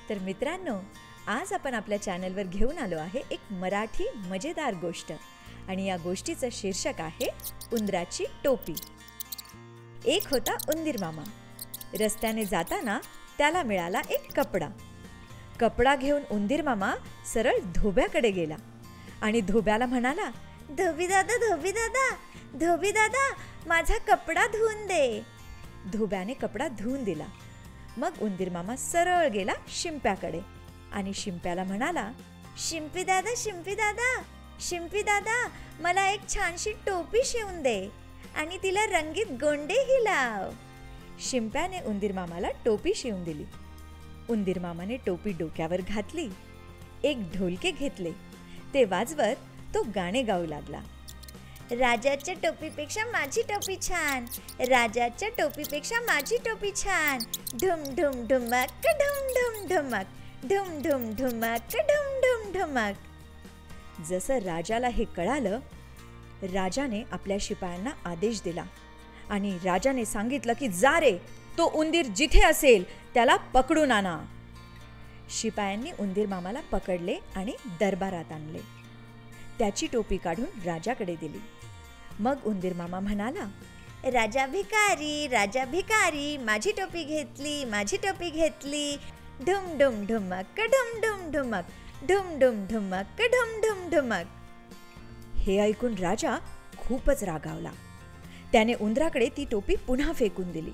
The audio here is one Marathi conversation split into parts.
तर मित्रांनो, आज आपण आपल्या चॅनलवर घेऊन आलो आहे एक मराठी मजेदार गोष्ट आणि या गोष्टीचं शीर्षक आहे उंदराची टोपी। एक होता उंदीर मामा। रस्त्याने जाताना त्याला मिळाला एक कपडा। कपडा घेऊन उंदीर मामा सरळ धोब्याकडे गेला आणि धोब्याला म्हणाला, धोबी दादा, धोबी दादा, धोबी दादा, माझा कपडा धुवून दे। धोब्याने कपडा धुवून दिला। मग उंदीर मामा सरळ गेला शिंप्याकडे आणि शिंप्याला म्हणाला, शिंपी दादा, शिंपी दादा, शिंपी दादा, मला एक छानशी टोपी शिवून दे आणि तिला रंगीत गोंडेही लाव। शिंप्याने उंदीर मामाला टोपी शिवून दिली। उंदीर मामाने टोपी डोक्यावर घातली, एक ढोलके घेतले, ते वाजवत तो गाणे गाऊ लागला। राजाच्या टोपीपेक्षा माझी टोपी छान, राजाच्या टोपीपेक्षा माझी टोपी छान, ढुम ढुम ढुमक, ढुम ढुम ढुमक, ढुम ढुम ढुमक, ढुम ढुम ढुमक। जसं राजाला हे कळालं, राजाने आपल्या शिपायांना आदेश दिला आणि राजाने सांगितलं की जा रे, तो उंदीर जिथे असेल त्याला पकडून आणा। शिपायांनी उंदीर मामाला पकडले आणि दरबारात आणले। त्याची टोपी काढून राजाकडे दिली। मग उंदीर मामा म्हणाला, राजा भिकारी, राजा भिकारी, माझी टोपी घेतली, माझी टोपी घेतली, ढुम ढुम ढुमक, ढुम ढुम ढुमक, ढुम ढुम ढुमक, ढुम ढुम ढुमक। हे ऐकून राजा खूपच रागावला। त्याने उंदराकडे ती टोपी पुन्हा फेकून दिली।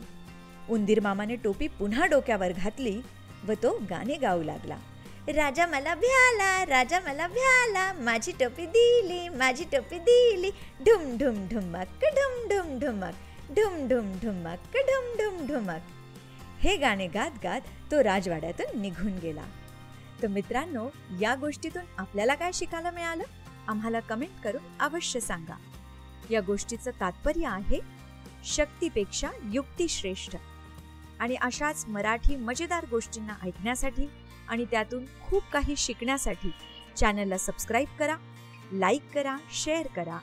उंदीर मामाने टोपी पुन्हा डोक्यावर घातली व तो गाणे गाऊ लागला। राजा मला भ्याला, राजा मला भ्याला, माझी टोपी दिली, माझी टोपी दिली, ढुम ढुम ढुमक, ढुम ढुम ढुमक, ढुम ढुम ढुमक, ढुम ढुम ढुमक। हे गाणे गात गात तो राजवाड्यातून निघून गेला। तर मित्रांनो, या गोष्टीतून आपल्याला काय शिकायला मिळालं? आम्हाला कमेंट करून अवश्य सांगा। या गोष्टीचं तात्पर्य आहे, शक्तीपेक्षा युक्ती श्रेष्ठ। आणि अशाच मराठी मजेदार गोष्टींना ऐकण्यासाठी आणि त्यातून खूप काही शिकण्यासाठी चॅनलला सबस्क्राईब करा, लाईक करा, शेअर करा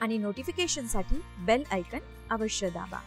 आणि नोटिफिकेशनसाठी बेल आयकॉन अवश्य दाबा।